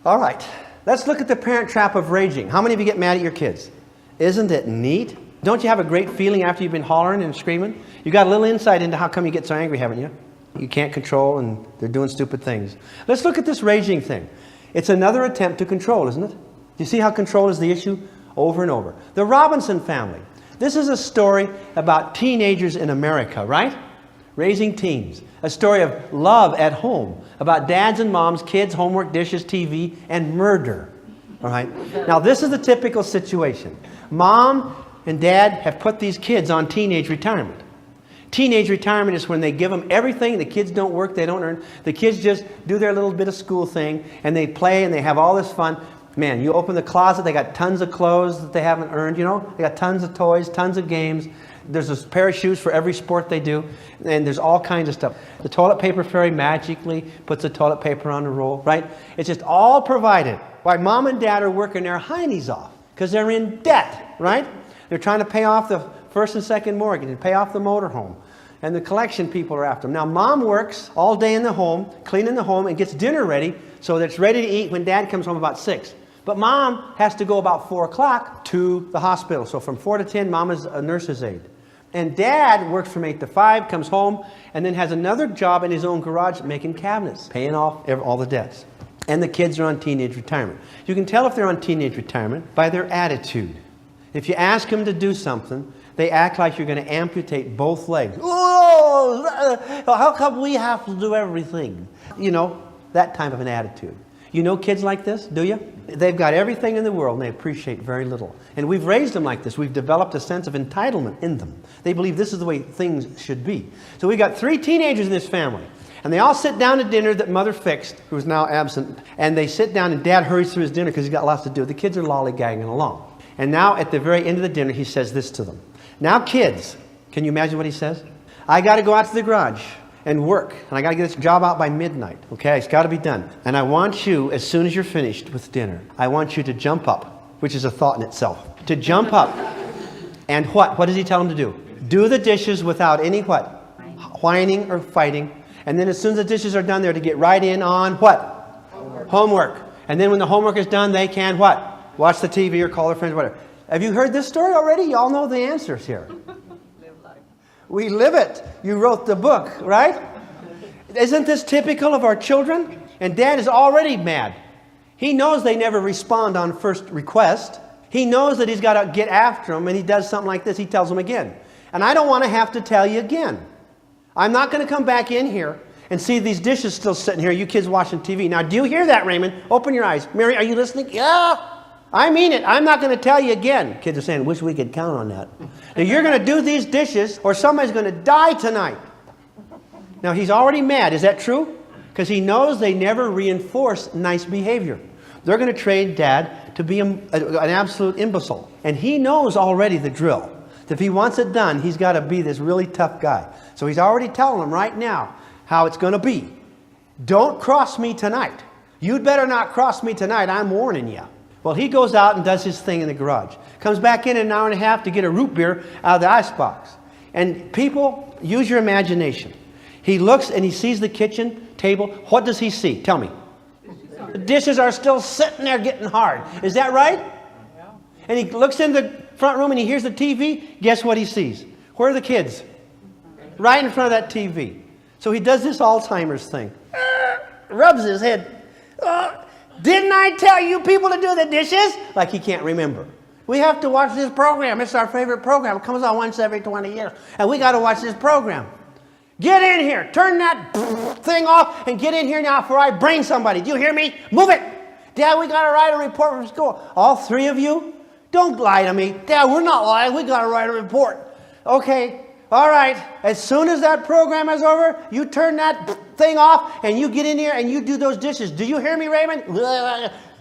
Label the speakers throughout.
Speaker 1: All right, let's look at the parent trap of raging. How many of you get mad at your kids? Isn't it neat? Don't you have a great feeling after you've been hollering and screaming? You got a little insight into how come you get so angry, haven't you? You can't control and they're doing stupid things. Let's look at this raging thing. It's another attempt to control, isn't it? Do you see how control is the issue over and over? The Robinson family. This is a story about teenagers in America, right? Raising teens. A story of love at home. About dads and moms, kids, homework, dishes, TV, and murder. All right? Now this is the typical situation. Mom and dad have put these kids on teenage retirement. Teenage retirement is when they give them everything. The kids don't work, they don't earn. The kids just do their little bit of school thing and they play and they have all this fun. Man, you open the closet, they got tons of clothes that they haven't earned, you know. They got tons of toys, tons of games. There's a pair of shoes for every sport they do. And there's all kinds of stuff. The toilet paper fairy magically puts the toilet paper on the roll, right? It's just all provided. Why mom and dad are working their heinies off because they're in debt, right? They're trying to pay off the first and second mortgage and pay off the motorhome. And the collection people are after them. Now mom works all day in the home, cleaning the home, and gets dinner ready so that it's ready to eat when dad comes home about 6. But mom has to go about 4 o'clock to the hospital. So from 4 to 10, mom is a nurse's aide. And dad works from 8 to 5, comes home, and then has another job in his own garage making cabinets, paying off all the debts. And the kids are on teenage retirement. You can tell if they're on teenage retirement by their attitude. If you ask them to do something, they act like you're going to amputate both legs. Oh, how come we have to do everything? You know, that type of an attitude. You know kids like this, do you? They've got everything in the world and they appreciate very little. And we've raised them like this. We've developed a sense of entitlement in them. They believe this is the way things should be. So we've got 3 teenagers in this family. And they all sit down to dinner that mother fixed, who is now absent. And they sit down and dad hurries through his dinner because he's got lots to do. The kids are lollygagging along. And now at the very end of the dinner, he says this to them. Now kids, can you imagine what he says? I got to go out to the garage and work. And I got to get this job out by midnight. Okay, it's got to be done. And I want you, as soon as you're finished with dinner, I want you to jump up, which is a thought in itself. To jump up. And what? What does he tell them to do? Do the dishes without any what? Whining or fighting. And then as soon as the dishes are done, they're to get right in on what? Homework. And then when the homework is done, they can what? Watch the TV or call their friends, whatever. Have you heard this story already? You all know the answers here. We live it. You wrote the book, right? Isn't this typical of our children? And dad is already mad. He knows they never respond on first request. He knows that he's got to get after them, and he does something like this. He tells them again. And I don't want to have to tell you again. I'm not going to come back in here and see these dishes still sitting here, you kids watching TV. Now, do you hear that, Raymond? Open your eyes. Mary, are you listening? Yeah. I mean it. I'm not going to tell you again. Kids are saying, wish we could count on that. Now, you're going to do these dishes or somebody's going to die tonight. Now, he's already mad. Is that true? Because he knows they never reinforce nice behavior. They're going to train dad to be an absolute imbecile. And he knows already the drill. If he wants it done, he's got to be this really tough guy. So he's already telling them right now how it's going to be. Don't cross me tonight. You'd better not cross me tonight. I'm warning you. Well, he goes out and does his thing in the garage. Comes back in an hour and a half to get a root beer out of the icebox. And people, use your imagination. He looks and he sees the kitchen table. What does he see? Tell me. The dishes are still sitting there getting hard. Is that right? And he looks in the front room and he hears the TV. Guess what he sees? Where are the kids? Right in front of that TV. So he does this Alzheimer's thing. Rubs his head. Didn't I tell you people to do the dishes? Like he can't remember. We have to watch this program. It's our favorite program. It comes on once every 20 years. And we got to watch this program. Get in here. Turn that thing off and get in here now before I brain somebody. Do you hear me? Move it. Dad, we got to write a report from school. All 3 of you? Don't lie to me. Dad, we're not lying. We got to write a report. Okay. All right. As soon as that program is over, you turn that thing off and you get in here and you do those dishes. Do you hear me, Raymond?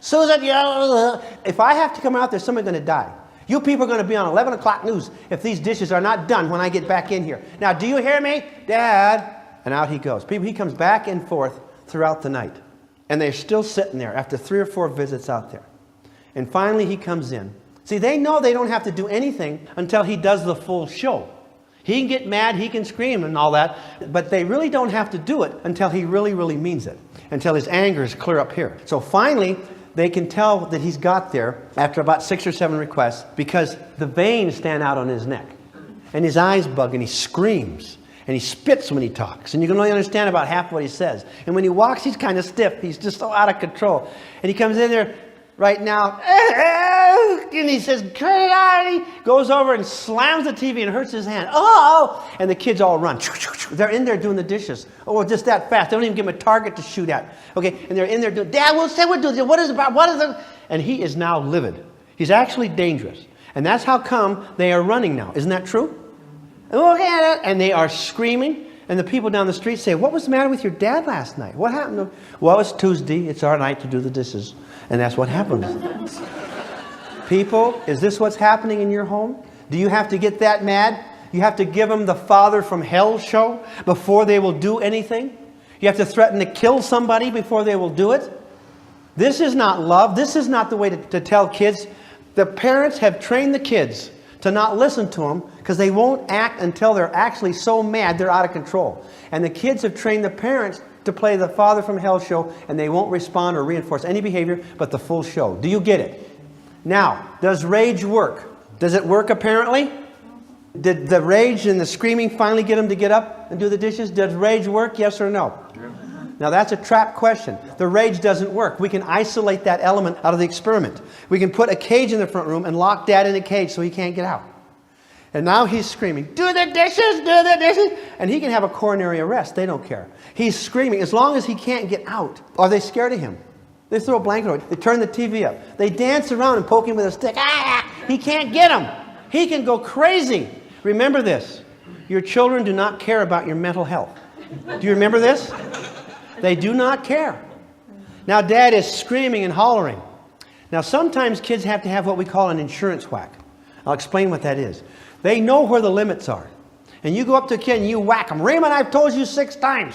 Speaker 1: Susan, if I have to come out there, somebody's going to die. You people are going to be on 11 o'clock news if these dishes are not done when I get back in here. Now, do you hear me? Dad. And out he goes. He comes back and forth throughout the night. And they're still sitting there after 3 or 4 visits out there. And finally he comes in. See, they know they don't have to do anything until he does the full show. He can get mad, he can scream and all that, but they really don't have to do it until he really, really means it, until his anger is clear up here. So finally, They can tell that he's got there after about 6 or 7 requests because the veins stand out on his neck. And his eyes bug and he screams. And he spits when he talks. And you can only understand about half what he says. And when he walks, he's kind of stiff. He's just so out of control. And he comes in there right now. And he says, "Turn it on." He goes over and slams the TV and hurts his hand. Oh! And the kids all run. They're in there doing the dishes. Oh, just that fast. They don't even give him a target to shoot at. Okay, and they're in there doing, "Dad, we'll say we'll do this. What is it about? What is it?" And he is now livid. He's actually dangerous. And that's how come they are running now. Isn't that true? And they are screaming. And the people down the street say, "What was the matter with your dad last night? What happened?" "Well, it's Tuesday. It's our night to do the dishes." And that's what happens. People, is this what's happening in your home? Do you have to get that mad? You have to give them the Father from Hell show before they will do anything? You have to threaten to kill somebody before they will do it? This is not love. This is not the way to tell kids. The parents have trained the kids to not listen to them because they won't act until they're actually so mad they're out of control. And the kids have trained the parents to play the Father from Hell show, and they won't respond or reinforce any behavior but the full show. Do you get it? Now, does rage work? Does it work apparently? Did the rage and the screaming finally get him to get up and do the dishes? Does rage work, yes or no? Now that's a trap question. The rage doesn't work. We can isolate that element out of the experiment. We can put a cage in the front room and lock Dad in a cage so he can't get out. And now he's screaming, "Do the dishes, do the dishes." And he can have a coronary arrest. They don't care. He's screaming as long as he can't get out. Are they scared of him? They throw a blanket over. They turn the TV up. They dance around and poke him with a stick. Ah! He can't get him. He can go crazy. Remember this. Your children do not care about your mental health. Do you remember this? They do not care. Now Dad is screaming and hollering. Now sometimes kids have to have what we call an insurance whack. I'll explain what that is. They know where the limits are. And you go up to a kid and you whack them. "Raymond, I've told you 6 times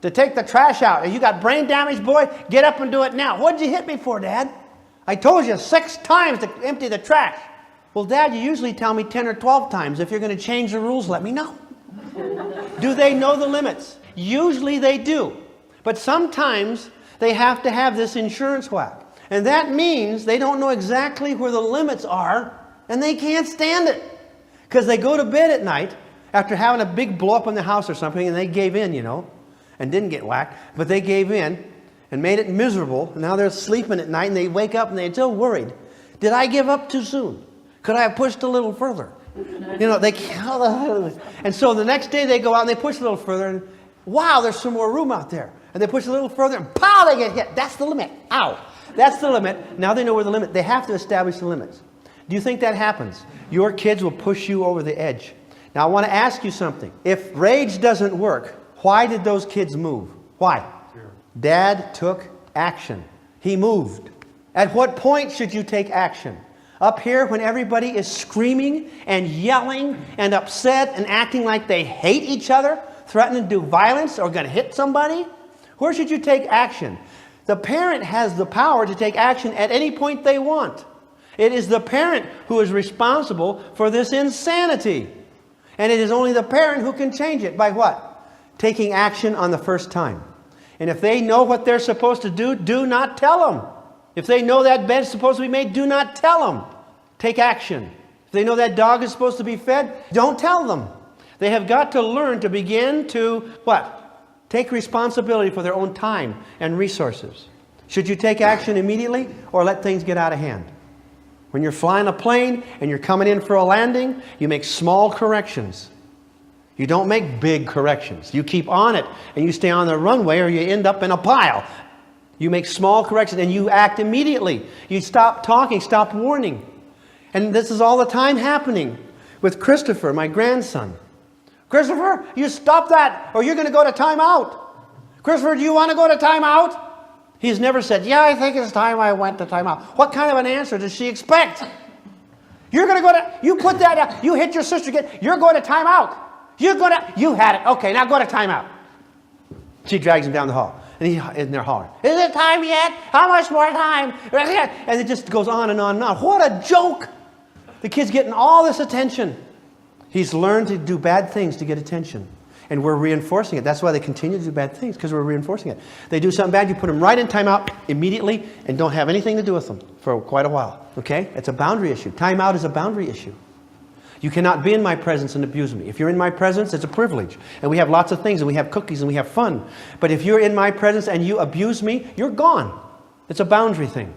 Speaker 1: to take the trash out. If you got brain damage, boy, get up and do it now." "What'd you hit me for, Dad?" "I told you 6 times to empty the trash." "Well, Dad, you usually tell me 10 or 12 times. If you're going to change the rules, let me know." Do they know the limits? Usually they do. But sometimes they have to have this insurance whack. And that means they don't know exactly where the limits are, and they can't stand it. Because they go to bed at night after having a big blow up in the house or something, and they gave in, and didn't get whacked, but they gave in and made it miserable. And now they're sleeping at night, and they wake up and they're still worried. Did I give up too soon? Could I have pushed a little further? They can't. And so the next day they go out and they push a little further, and wow, there's some more room out there. And they push a little further, and pow, they get hit. That's the limit. Ow. That's the limit. Now they know where the limit. They have to establish the limits. Do you think that happens? Your kids will push you over the edge. Now I want to ask you something. If rage doesn't work, why did those kids move? Why? Dad took action. He moved. At what point should you take action? Up here when everybody is screaming and yelling and upset and acting like they hate each other, threatening to do violence or going to hit somebody? Where should you take action? The parent has the power to take action at any point they want. It is the parent who is responsible for this insanity. And it is only the parent who can change it. By what? Taking action on the first time. And if they know what they're supposed to do, do not tell them. If they know that bed's supposed to be made, do not tell them. Take action. If they know that dog is supposed to be fed, don't tell them. They have got to learn to begin to, what? Take responsibility for their own time and resources. Should you take action immediately or let things get out of hand? When you're flying a plane and you're coming in for a landing, you make small corrections. You don't make big corrections. You keep on it and you stay on the runway or you end up in a pile. You make small corrections and you act immediately. You stop talking, stop warning. And this is all the time happening with Christopher, my grandson. "Christopher, you stop that or you're going to go to timeout. Christopher, do you want to go to timeout?" He's never said, "Yeah, I think it's time I went to timeout." What kind of an answer does she expect? You're going to go to, you put that out, you hit your sister again, you're going to timeout. You had it. Okay, now go to timeout. She drags him down the hall. And he's in there hollering, "Is it time yet? How much more time?" And it just goes on and on and on. What a joke. The kid's getting all this attention. He's learned to do bad things to get attention. And we're reinforcing it. That's why they continue to do bad things, because we're reinforcing it. They do something bad, you put them right in timeout immediately and don't have anything to do with them for quite a while. Okay? It's a boundary issue. Timeout is a boundary issue. You cannot be in my presence and abuse me. If you're in my presence, it's a privilege. And we have lots of things, and we have cookies, and we have fun. But if you're in my presence and you abuse me, you're gone. It's a boundary thing.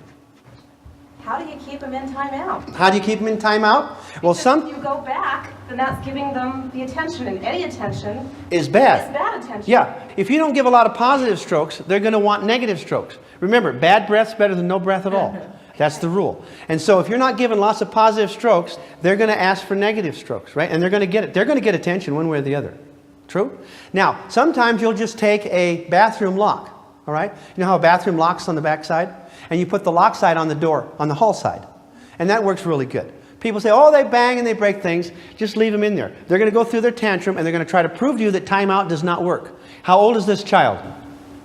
Speaker 2: How do you keep them in timeout?
Speaker 1: How do you keep them in timeout? Well,
Speaker 2: If you go back, then that's giving them the attention, and any attention
Speaker 1: is bad.
Speaker 2: is bad attention.
Speaker 1: Yeah. If you don't give a lot of positive strokes, they're going to want negative strokes. Remember, bad breath's better than no breath at all. That's the rule. And so if you're not giving lots of positive strokes, they're going to ask for negative strokes, right? And they're going to get it. They're going to get attention one way or the other. True? Now, sometimes you'll just take a bathroom lock, all right? You know how a bathroom locks on the back side? And you put the lock side on the door, on the hall side. And that works really good. People say, oh, they bang and they break things. Just leave them in there. They're going to go through their tantrum, and they're going to try to prove to you that timeout does not work. How old is this child?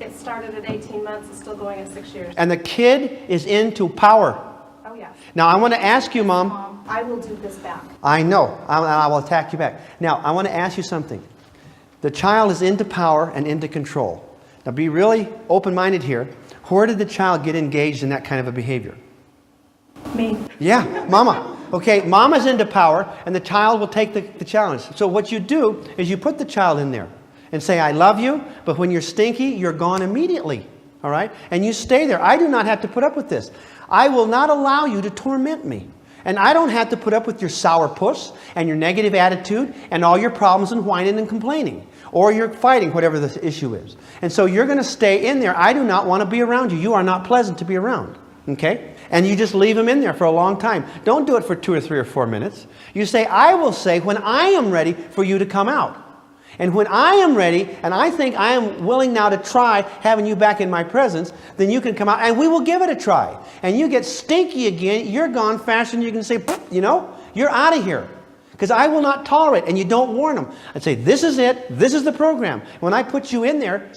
Speaker 2: It started at 18 months, it's still going at 6 years.
Speaker 1: And the kid is into power.
Speaker 2: Oh, yeah.
Speaker 1: Now, I want to ask you, Mom.
Speaker 2: Mom, I will do this back.
Speaker 1: I know. I will attack you back. Now, I want to ask you something. The child is into power and into control. Now, be really open-minded here. Where did the child get engaged in that kind of a behavior?
Speaker 2: Me.
Speaker 1: Yeah, Mama. Okay, Mama's into power, and the child will take the challenge. So what you do is you put the child in there and say, I love you, but when you're stinky, you're gone immediately. All right? And you stay there. I do not have to put up with this. I will not allow you to torment me. And I don't have to put up with your sourpuss and your negative attitude and all your problems and whining and complaining. Or you're fighting, whatever the issue is. And so you're going to stay in there. I do not want to be around you. You are not pleasant to be around. Okay? And you just leave them in there for a long time. Don't do it for 2 or 3 or 4 minutes. You say, I will say when I am ready for you to come out. And when I am ready, and I think I am willing now to try having you back in my presence, then you can come out and we will give it a try. And you get stinky again, you're gone faster than you can say, you know, you're out of here. Because I will not tolerate, and you don't warn them. I'd say, this is it, this is the program. When I put you in there,